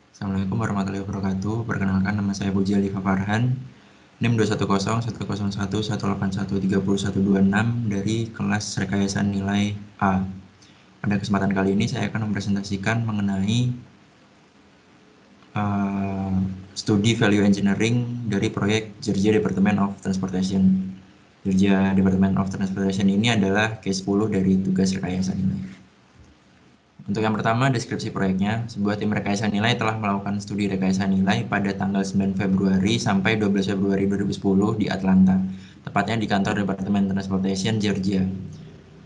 Assalamualaikum warahmatullahi wabarakatuh. Perkenalkan, nama saya Puji Alifa Farhan, NIM 210101118130126 dari kelas rekayasa nilai A. Pada kesempatan kali ini saya akan mempresentasikan mengenai studi value engineering dari proyek Georgia Department of Transportation. Georgia Department of Transportation ini adalah case 10 dari tugas rekayasa nilai. Untuk yang pertama, deskripsi proyeknya. Sebuah tim rekayasa nilai telah melakukan studi rekayasa nilai pada tanggal 9 Februari sampai 12 Februari 2010 di Atlanta, tepatnya di kantor Departemen Transportation Georgia.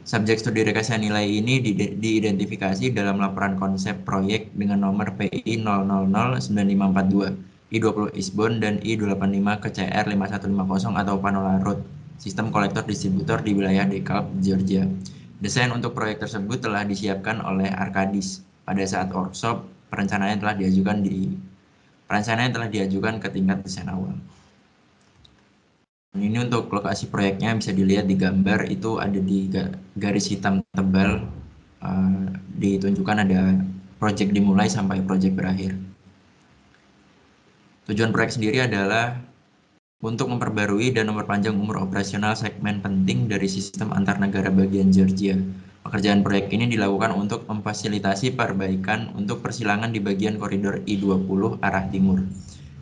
Subjek studi rekayasa nilai ini diidentifikasi dalam laporan konsep proyek dengan nomor PI 0009542, I20 Eastbound dan I285 ke CR 5150 atau Panola Road, sistem kolektor distributor di wilayah DeKalb, Georgia. Desain untuk proyek tersebut telah disiapkan oleh Arkadis. Pada saat workshop, perencanaan telah diajukan ke tingkat desain awal. Ini untuk lokasi proyeknya bisa dilihat di gambar, itu ada di garis hitam tebal, ditunjukkan ada proyek dimulai sampai proyek berakhir. Tujuan proyek sendiri adalah untuk memperbarui dan memperpanjang umur operasional segmen penting dari sistem antar negara bagian Georgia. Pekerjaan proyek ini dilakukan untuk memfasilitasi perbaikan untuk persilangan di bagian koridor I20 arah timur.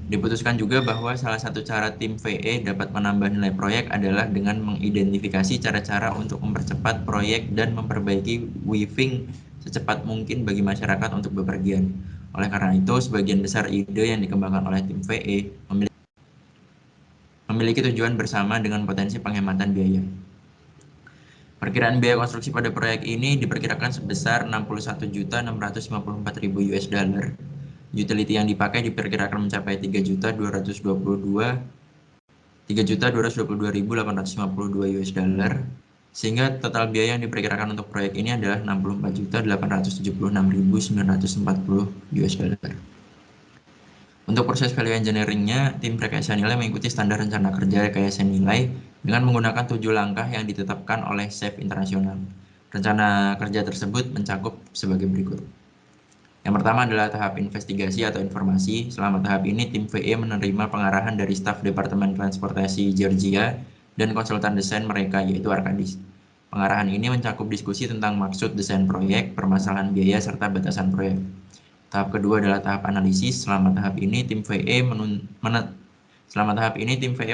Diputuskan juga bahwa salah satu cara tim VE dapat menambah nilai proyek adalah dengan mengidentifikasi cara-cara untuk mempercepat proyek dan memperbaiki weaving secepat mungkin bagi masyarakat untuk bepergian. Oleh karena itu, sebagian besar ide yang dikembangkan oleh tim VE memiliki tujuan bersama dengan potensi penghematan biaya. Perkiraan biaya konstruksi pada proyek ini diperkirakan sebesar 61.654.000 US dollar. Utility yang dipakai diperkirakan mencapai 3.222.852 US dollar, sehingga total biaya yang diperkirakan untuk proyek ini adalah 64.876.940 US dollar. Untuk proses value engineering-nya, tim rekayasa nilai mengikuti standar rencana kerja rekayasa nilai dengan menggunakan 7 langkah yang ditetapkan oleh SAFE Internasional. Rencana kerja tersebut mencakup sebagai berikut. Yang pertama adalah tahap investigasi atau informasi. Selama tahap ini, tim VE menerima pengarahan dari staf Departemen Transportasi Georgia dan konsultan desain mereka, yaitu Arkadis. Pengarahan ini mencakup diskusi tentang maksud desain proyek, permasalahan biaya, serta batasan proyek. Tahap kedua adalah tahap analisis. Selama tahap ini, tim VE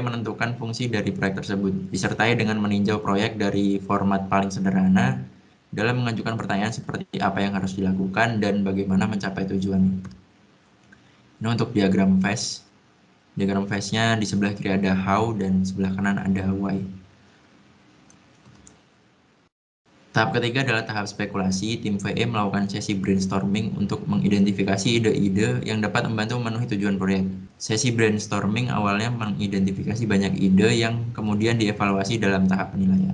menentukan fungsi dari proyek tersebut, disertai dengan meninjau proyek dari format paling sederhana dalam mengajukan pertanyaan seperti apa yang harus dilakukan dan bagaimana mencapai tujuan. Ini untuk diagram phase. Diagram phase-nya di sebelah kiri ada how dan sebelah kanan ada why. Tahap ketiga adalah tahap spekulasi. Tim VE melakukan sesi brainstorming untuk mengidentifikasi ide-ide yang dapat membantu memenuhi tujuan proyek. Sesi brainstorming awalnya mengidentifikasi banyak ide yang kemudian dievaluasi dalam tahap penilaian.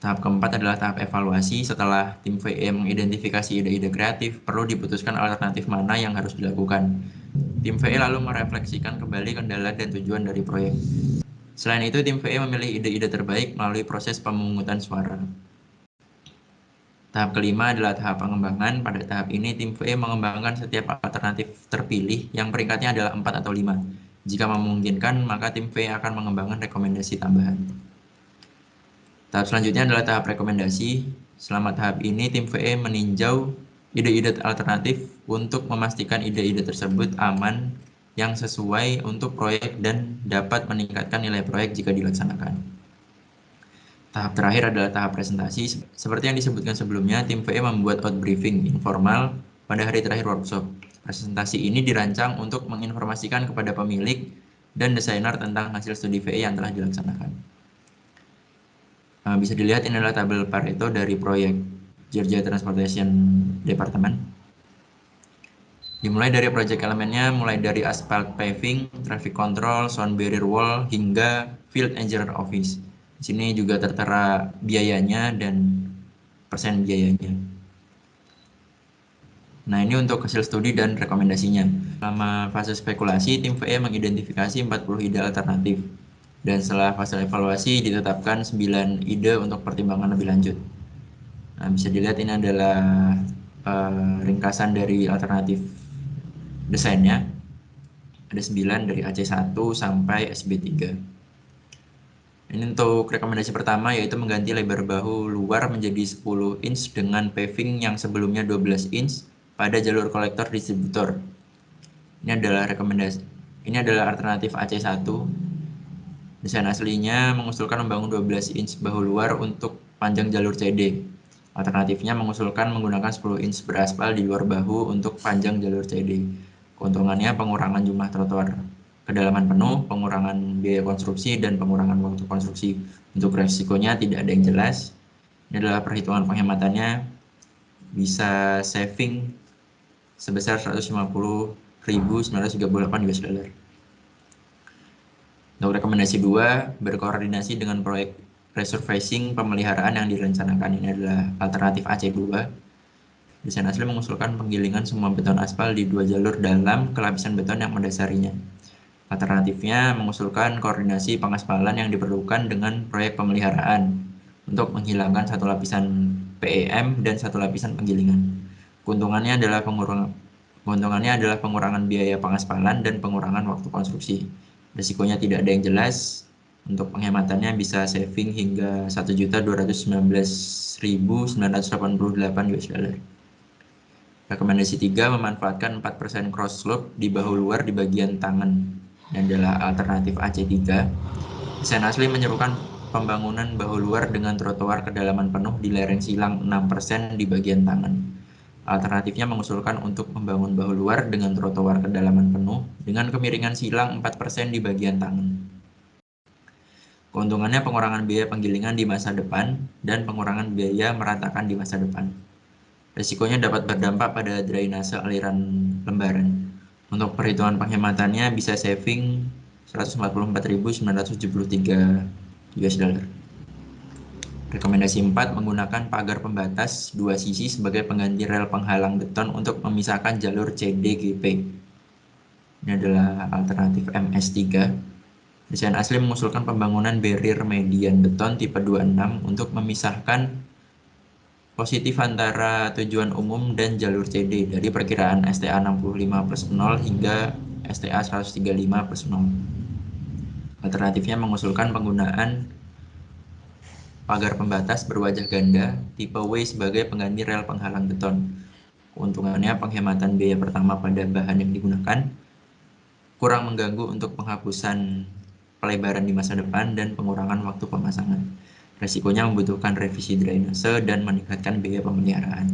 Tahap keempat adalah tahap evaluasi. Setelah tim VE mengidentifikasi ide-ide kreatif, perlu diputuskan alternatif mana yang harus dilakukan. Tim VE lalu merefleksikan kembali kendala dan tujuan dari proyek. Selain itu, tim VE memilih ide-ide terbaik melalui proses pemungutan suara. Tahap kelima adalah tahap pengembangan. Pada tahap ini, tim VE mengembangkan setiap alternatif terpilih yang peringkatnya adalah 4 atau 5. Jika memungkinkan, maka tim VE akan mengembangkan rekomendasi tambahan. Tahap selanjutnya adalah tahap rekomendasi. Selama tahap ini, tim VE meninjau ide-ide alternatif untuk memastikan ide-ide tersebut aman, yang sesuai untuk proyek dan dapat meningkatkan nilai proyek jika dilaksanakan. Tahap terakhir adalah tahap presentasi. Seperti yang disebutkan sebelumnya, tim VE membuat outbriefing informal pada hari terakhir workshop. Presentasi ini dirancang untuk menginformasikan kepada pemilik dan desainer tentang hasil studi VE yang telah dilaksanakan. Bisa dilihat ini adalah tabel Pareto dari proyek Georgia Transportation Department. Dimulai dari proyek elemennya, mulai dari asphalt paving, traffic control, sound barrier wall, hingga field engineer office. Di sini juga tertera biayanya dan persen biayanya. Nah, ini untuk hasil studi dan rekomendasinya. Selama fase spekulasi, tim VE mengidentifikasi 40 ide alternatif. Dan setelah fase evaluasi, ditetapkan 9 ide untuk pertimbangan lebih lanjut. Nah, bisa dilihat ini adalah ringkasan dari alternatif desainnya. Ada 9 dari AC1 sampai SB3. Ini untuk rekomendasi pertama yaitu mengganti lebar bahu luar menjadi 10 inch dengan paving yang sebelumnya 12 inch pada jalur kolektor distributor. Ini adalah alternatif AC1. Desain aslinya mengusulkan membangun 12 inch bahu luar untuk panjang jalur CD. Alternatifnya mengusulkan menggunakan 10 inch beraspal di luar bahu untuk panjang jalur CD. Keuntungannya pengurangan jumlah trotoar kedalaman penuh, pengurangan biaya konstruksi, dan pengurangan waktu konstruksi. Untuk resikonya tidak ada yang jelas. Ini adalah perhitungan penghematannya, bisa saving sebesar 150.938 US dollar. Untuk rekomendasi 2, berkoordinasi dengan proyek resurfacing pemeliharaan yang direncanakan. Ini adalah alternatif AC2. Desain asli mengusulkan penggilingan semua beton aspal di 2 jalur dalam ke lapisan beton yang mendasarinya. Alternatifnya mengusulkan koordinasi pengaspalan yang diperlukan dengan proyek pemeliharaan untuk menghilangkan satu lapisan PEM dan satu lapisan penggilingan. Keuntungannya adalah pengurangan biaya pengaspalan dan pengurangan waktu konstruksi. Risikonya tidak ada yang jelas. Untuk penghematannya bisa saving hingga 1.219.988 US dollar. Rekomendasi 3, memanfaatkan 4% cross slope di bahu luar di bagian tangan. Ini adalah alternatif AC3. Desain asli menyerukan pembangunan bahu luar dengan trotoar kedalaman penuh di lereng silang 6% di bagian tangan. Alternatifnya mengusulkan untuk membangun bahu luar dengan trotoar kedalaman penuh dengan kemiringan silang 4% di bagian tangan. Keuntungannya pengurangan biaya penggilingan di masa depan dan pengurangan biaya meratakan di masa depan. Risikonya dapat berdampak pada drainase aliran lembaran. Untuk perhitungan penghematannya bisa saving 144.973 US dollar. Rekomendasi 4, menggunakan pagar pembatas 2 sisi sebagai pengganti rel penghalang beton untuk memisahkan jalur CDGP. Ini adalah alternatif MS3. Desain asli mengusulkan pembangunan barrier median beton tipe 26 untuk memisahkan positif antara tujuan umum dan jalur CD dari perkiraan STA 65+0 hingga STA 135+0. Alternatifnya mengusulkan penggunaan pagar pembatas berwajah ganda tipe W sebagai pengganti rel penghalang beton. Keuntungannya penghematan biaya pertama pada bahan yang digunakan, kurang mengganggu untuk penghapusan pelebaran di masa depan, dan pengurangan waktu pemasangan. Resikonya membutuhkan revisi drainase dan meningkatkan biaya pemeliharaan.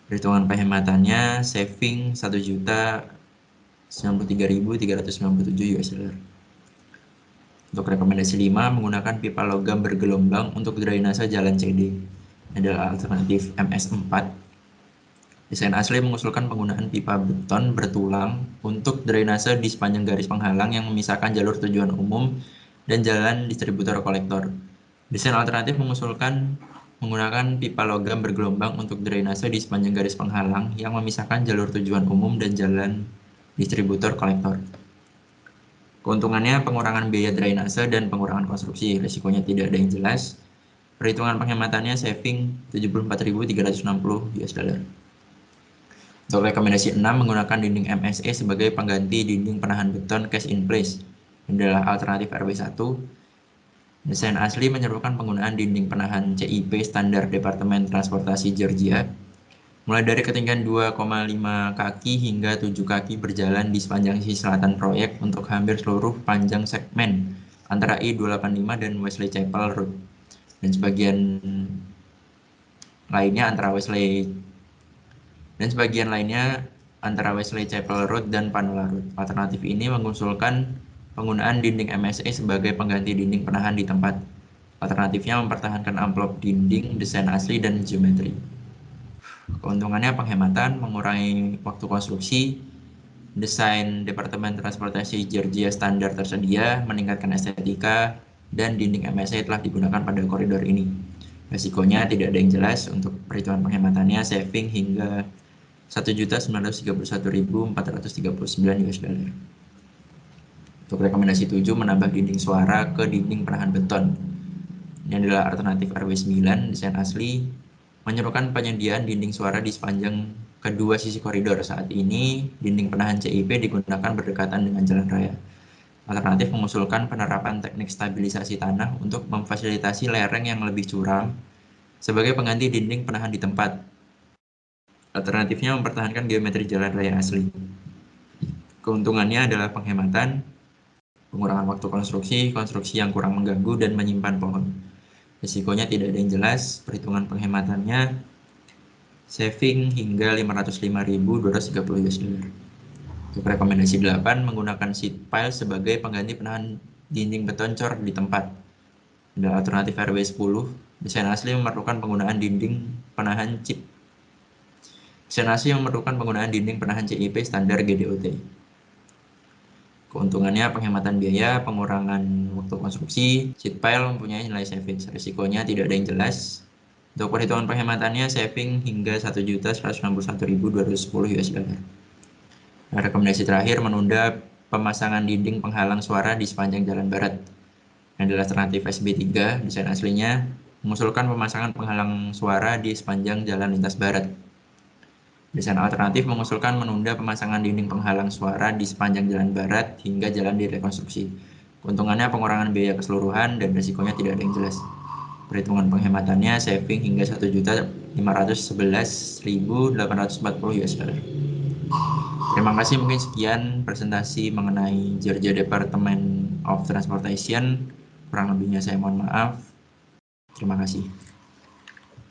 Perhitungan penghematannya saving 1.093.397 US dollar. Untuk rekomendasi 5, menggunakan pipa logam bergelombang untuk drainase jalan CD. Ini adalah alternatif MS4. Desain asli mengusulkan penggunaan pipa beton bertulang untuk drainase di sepanjang garis penghalang yang memisahkan jalur tujuan umum dan jalan distributor kolektor. Desain alternatif mengusulkan menggunakan pipa logam bergelombang untuk drainase di sepanjang garis penghalang yang memisahkan jalur tujuan umum dan jalan distributor kolektor. Keuntungannya pengurangan biaya drainase dan pengurangan konstruksi. Risikonya tidak ada yang jelas. Perhitungan penghematannya saving 74.360 US dollar. Untuk rekomendasi 6, menggunakan dinding MSE sebagai pengganti dinding penahan beton cast in place. Ini adalah alternatif RW1. Desain asli menyerukan penggunaan dinding penahan CIP standar Departemen Transportasi Georgia, mulai dari ketinggian 2,5 kaki hingga 7 kaki berjalan di sepanjang sisi selatan proyek untuk hampir seluruh panjang segmen antara I-285 dan Wesley Chapel Road, dan sebagian lainnya antara Wesley Chapel Road dan Panola Road. Alternatif ini mengusulkan penggunaan dinding MSE sebagai pengganti dinding penahan di tempat. Alternatifnya mempertahankan amplop dinding, desain asli, dan geometri. Keuntungannya penghematan, mengurangi waktu konstruksi, desain Departemen Transportasi Georgia standar tersedia, meningkatkan estetika, dan dinding MSE telah digunakan pada koridor ini. Resikonya tidak ada yang jelas. Untuk perhitungan penghematannya saving hingga 1.931.439 US dollar. Untuk rekomendasi 7, menambah dinding suara ke dinding penahan beton. Ini adalah alternatif RW9. Desain asli menyerukan penyediaan dinding suara di sepanjang kedua sisi koridor. Saat ini, dinding penahan CIP digunakan berdekatan dengan jalan raya. Alternatif mengusulkan penerapan teknik stabilisasi tanah untuk memfasilitasi lereng yang lebih curam sebagai pengganti dinding penahan di tempat. Alternatifnya mempertahankan geometri jalan raya asli. Keuntungannya adalah penghematan, pengurangan waktu konstruksi, konstruksi yang kurang mengganggu, dan menyimpan pohon. Risikonya tidak ada yang jelas, perhitungan penghematannya saving hingga 505.230 US dollar. Untuk rekomendasi 8, menggunakan sheet pile sebagai pengganti penahan dinding beton cor di tempat. Ada alternatif RW 10, desain asli memerlukan penggunaan dinding penahan chip. Desain asli memerlukan penggunaan dinding penahan CIP standar GDOT. Keuntungannya penghematan biaya, pengurangan waktu konstruksi, sheet pile mempunyai nilai saving. Risikonya tidak ada yang jelas. Untuk perhitungan penghematannya saving hingga 1.161.210 US dollar. Nah, rekomendasi terakhir menunda pemasangan dinding penghalang suara di sepanjang jalan barat. Yang adalah alternatif SB3, desain aslinya mengusulkan pemasangan penghalang suara di sepanjang jalan lintas barat. Desain alternatif mengusulkan menunda pemasangan dinding penghalang suara di sepanjang jalan barat hingga jalan direkonstruksi. Keuntungannya pengurangan biaya keseluruhan dan risikonya tidak ada yang jelas. Perhitungan penghematannya saving hingga 1.511.840 US dollar. Terima kasih, mungkin sekian presentasi mengenai Georgia Department of Transportation. Kurang lebihnya saya mohon maaf. Terima kasih.